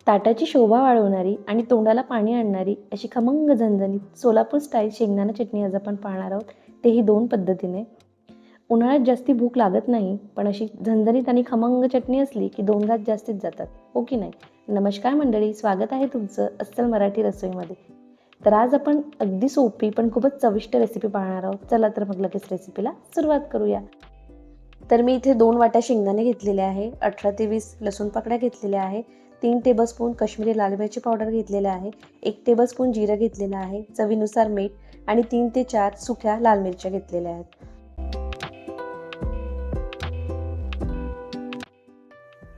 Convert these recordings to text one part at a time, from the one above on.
ताटाची शोभा वाढवणारी आणि तोंडाला पाणी आणणारी अशी खमंग झणझणीत सोलापूर स्टाईल शेंगदाणा चटणी आज आपण पाहणार आहोत, तेही 2 पद्धतीने. उन्हाळ्यात जास्ती भूक लागत नाही, पण अशी झणझणीत आणि खमंग चटणी असली की 2 घास जास्तीच जातात, हो की नाही? नमस्कार मंडळी, स्वागत आहे तुमचं अस्सल मराठी रसोईमध्ये. तर आज आपण अगदी सोपी पण खूपच चविष्ट रेसिपी पाहणार आहोत. चला तर मग लगेच रेसिपीला सुरुवात करूया. तर मी इथे 2 वाट्या शेंगदाणे घेतलेले आहे, 18 ते 20 लसूण पाकळ्या घेतलेल्या आहे, 3 टेबलस्पून काश्मीरी लाल मिरची पावडर घेतलेलं आहे, 1 टेबलस्पून जिरं घेतलेलं आहे, चवीनुसार मीठ आणि 3 ते 4 सुक्या लाल मिरच्या घेतलेल्या आहेत.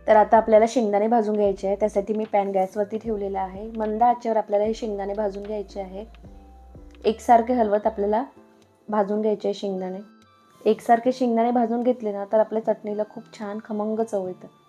तर आता आपल्याला शेंगदाणे भाजून घ्यायचे आहे. त्यासाठी मी पॅन गॅसवरती ठेवलेला आहे. मंद आचेवर आपल्याला हे शेंगदाणे भाजून घ्यायचे आहे. एकसारखे हलवत आपल्याला भाजून घ्यायचे आहे शेंगदाणे. एकसारखे शेंगदाणे भाजून घेतले ना तर आपल्या चटणीला खूप छान खमंग चव येते.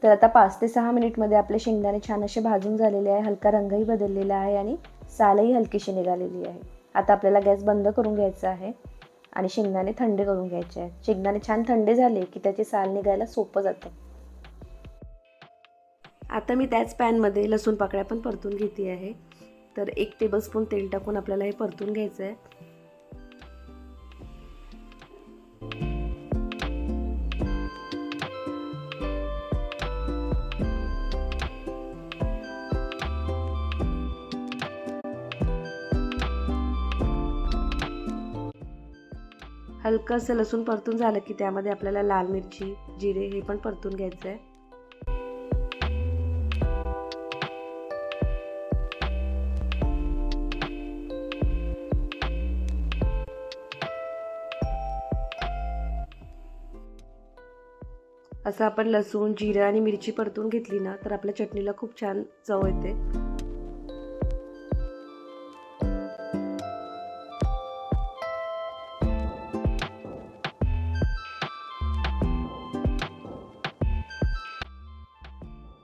तर आता 5 ते 6 मिनिटमध्ये आपले शेंगदाणे छान असे भाजून झालेले आहे. हलका रंगही बदललेला आहे आणि सालही हलकीशी निघालेली आहे. आता आपल्याला गॅस बंद करून घ्यायचा आहे आणि शेंगदाणे थंड करून घ्यायचे आहेत. शेंगदाणे छान थंड झाले की त्याची साल निघायला सोपं जातं. आता मी त्याच पॅनमध्ये लसूण पाकळ्या पण परतून घेते आहे. तर 1 टेबलस्पून तेल टाकून आपल्याला हे परतून घ्यायचं आहे. हलकं असं लसूण परतून झालं की त्यामध्ये आपल्याला लाल मिरची, जिरे हे पण परतून घ्यायचं आहे. असं आपण लसूण, जिरं आणि मिरची परतून घेतली ना तर आपल्या चटणीला खूप छान चव येते.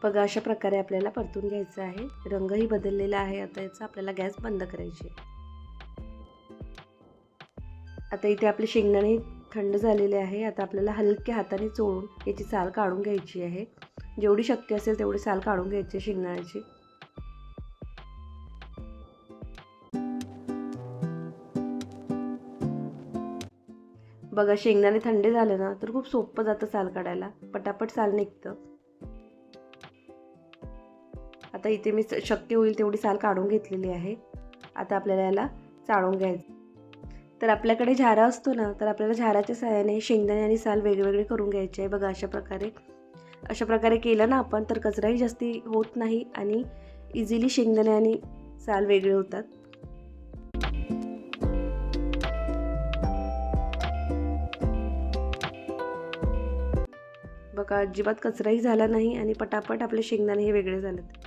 बघा अशा प्रकारे आपल्याला परतून घ्यायचं आहे. रंगही बदललेला आहे. आता याचा आपल्याला गॅस बंद करायची. आता इथे आपले शेंगदाणे थंड झालेले आहे. आता आपल्याला हलक्या हाताने चोळून याची साल काढून घ्यायची आहे. जेवढी शक्य असेल तेवढी साल काढून घ्यायची शेंगदाण्याची. बघा शेंगदाणे थंड झाले ना तर खूप सोपं जातं साल काढायला. पटापट साल निघतं. आता इथे मी शक्य होईल तेवढी साल काढून घेतलेली आहे. आता आपल्याला याला चाळून घ्यायचं. तर आपल्याकडे झारा असतो ना तर आपल्याला झाराच्या सहाय्याने शेंगदाणे आणि साल वेगवेगळे करून घ्यायचे आहे. बघा अशा प्रकारे केलं ना आपण तर कचराही जास्ती होत नाही आणि इझिली शेंगदाणे आणि साल वेगळे होतात. बघा अजिबात कचराही झाला नाही आणि पटापट आपले शेंगदाणे हे वेगळे झालेत.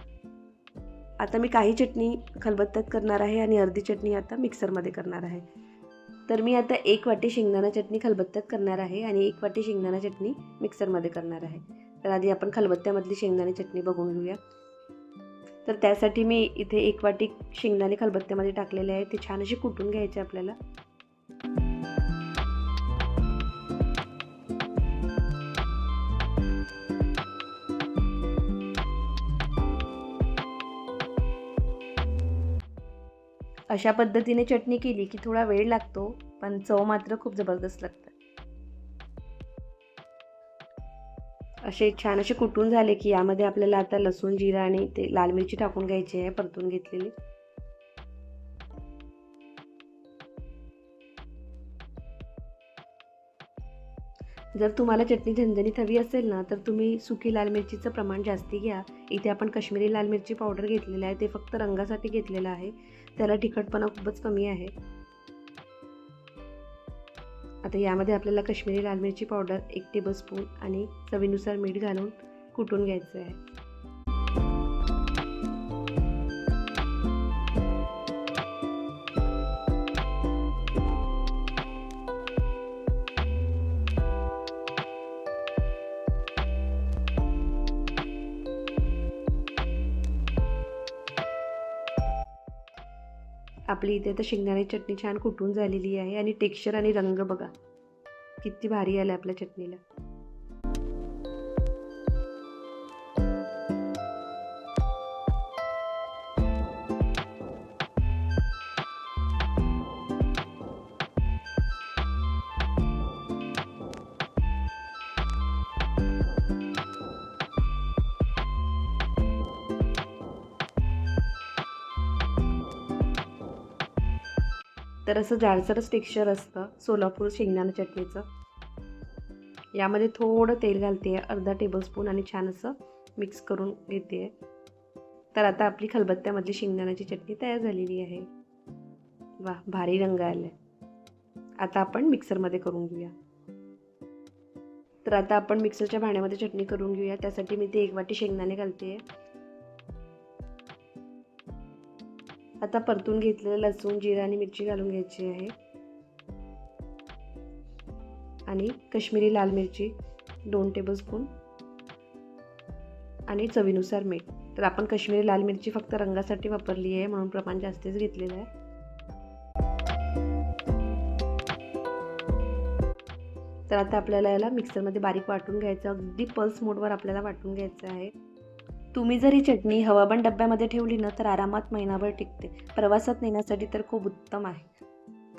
आता मी काही चटणी खलबत्त्यात करणार आहे आणि अर्धी चटणी आता मिक्सरमध्ये करणार आहे. तर मी आता 1 वाटी शेंगदाणा चटणी खलबत्त्यात करणार आहे आणि 1 वाटी शेंगदाणा चटणी मिक्सरमध्ये करणार आहे. तर आधी आपण खलबत्त्यामधली शेंगदाणे चटणी बघून घेऊया. तर त्यासाठी मी इथे 1 वाटी शेंगदाणे खलबत्त्यामध्ये टाकलेले आहे. ते छान असे कुटून घ्यायचे आपल्याला. अशा पद्धतीने चटणी केली की थोडा वेळ लागतो पण चव मात्र खूप जबरदस्त लागते. असे छान असे कुटून झाले की यामध्ये आपल्याला आता लसूण, जिरा आणि ते लाल मिरची टाकून घ्यायची आहे परतून घेतलेली. जर तुम्हाला चटणी झणझणीत हवी असेल ना तर तुम्ही सुकी लाल मिरचीचं प्रमाण जास्ती घ्या. इथे आपण काश्मीरी लाल मिरची पावडर घेतलेलं आहे. ते फक्त रंगासाठी घेतलेलं आहे. त्याला तिखटपणा खूपच कमी आहे. आता यामध्ये आपल्याला काश्मीरी लाल मिरची पावडर 1 टेबलस्पून आणि चवीनुसार मीठ घालून कुटून घ्यायचं आहे. आपली इथे तर शेंगदाण्याची चटणी छान कुटून झालेली आहे आणि टेक्स्चर आणि रंग बघा किती भारी आला आपल्या चटणीला. तर असं जाडसरच टेक्स्चर असतं सोलापूर शेंगदाणा चटणीचं. यामध्ये थोडं तेल घालते आहे, अर्धा टेबलस्पून, आणि छान असं मिक्स करून घेते आहे. तर आता आपली खलबत्त्यामधली शेंगदाण्याची चटणी तयार झालेली आहे. वा, भारी रंग आला आहे. आता आपण मिक्सरमध्ये करून घेऊया. तर आता आपण मिक्सरच्या भांड्यामध्ये चटणी करून घेऊया. त्यासाठी मी ते 1 वाटी शेंगदाणे घालते आहे. आता परतून घेतलेलं लसूण, जिरा आणि मिरची घालून घ्यायची आहे, आणि काश्मीरी लाल मिरची 2 टेबलस्पून, आणि चवीनुसार मीठ. तर आपण काश्मीरी लाल मिरची फक्त रंगासाठी वापरली आहे म्हणून प्रमाण जास्तच घेतलेलं आहे. तर आता आपल्याला याला मिक्सरमध्ये बारीक वाटून घ्यायचं. अगदी पल्स मोडवर आपल्याला वाटून घ्यायचं आहे. तुम्ही जर ही चटणी हवाबंद डब्यामध्ये ठेवली ना तर आरामात महिनाभर टिकते. प्रवासात नेण्यासाठी तर खूप उत्तम आहे.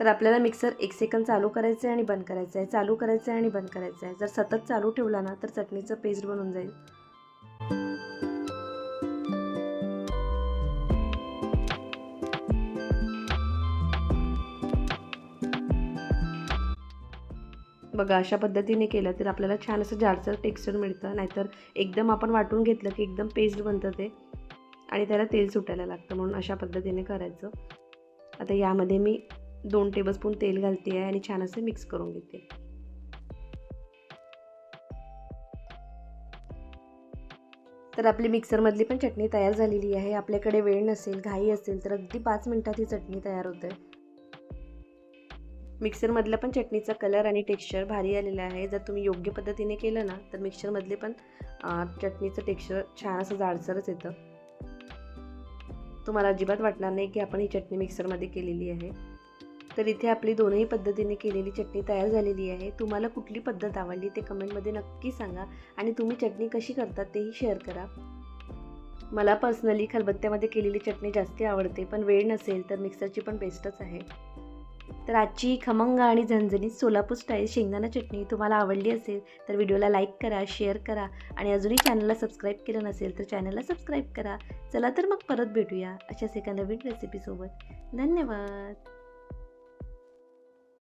तर आपल्याला मिक्सर 1 सेकंद चालू करायचं आहे आणि बंद करायचं आहे, चालू करायचं आहे आणि बंद करायचं आहे. जर सतत चालू ठेवला ना तर चटणीचं पेस्ट बनून जाईल. बघा, अशा पद्धतीने केलं तर आपल्याला छान असं जाडसर टेक्स्चर मिळतं. नाहीतर एकदम आपण वाटून घेतलं की एकदम पेस्ट बनतं ते, आणि त्याला तेल सुटायला लागतं. म्हणून अशा पद्धतीने करायचं. आता यामध्ये मी 2 टेबलस्पून तेल घालते आहे आणि छान असं मिक्स करून घेते. तर आपली मिक्सरमधली पण चटणी तयार झालेली आहे. आपल्याकडे वेळ नसेल, घाई असेल तर अगदी 5 मिनिटात ही चटणी तयार होते. मिक्सरमधलं पण चटणीचा कलर आणि टेक्स्चर भारी आलेला आहे. जर तुम्ही योग्य पद्धतीने केलं ना तर मिक्सरमधले पण चटणीचं टेक्स्चर छान असं जाडसरच येतं. तुम्हाला अजिबात वाटणार नाही की आपण ही चटणी मिक्सरमध्ये केलेली आहे. तर इथे आपली दोनही पद्धतीने केलेली चटणी तयार झालेली आहे. तुम्हाला कुठली पद्धत आवडली ते कमेंटमध्ये नक्की सांगा, आणि तुम्ही चटणी कशी करतात तेही शेअर करा. मला पर्सनली खलबत्त्यामध्ये केलेली चटणी जास्त आवडते, पण वेळ नसेल तर मिक्सरची पण बेस्टच आहे. तर आजची खमंग आणि झणझणीत सोलापूर स्टाईल शेंगदाणा चटणी तुम्हाला आवडली असेल तर व्हिडिओला लाईक करा, शेअर करा, आणि अजूनही चॅनलला सबस्क्राईब केलं नसेल तर चॅनलला सबस्क्राईब करा. चला तर मग परत भेटूया अशाच एका नवीन रेसिपीसोबत. धन्यवाद.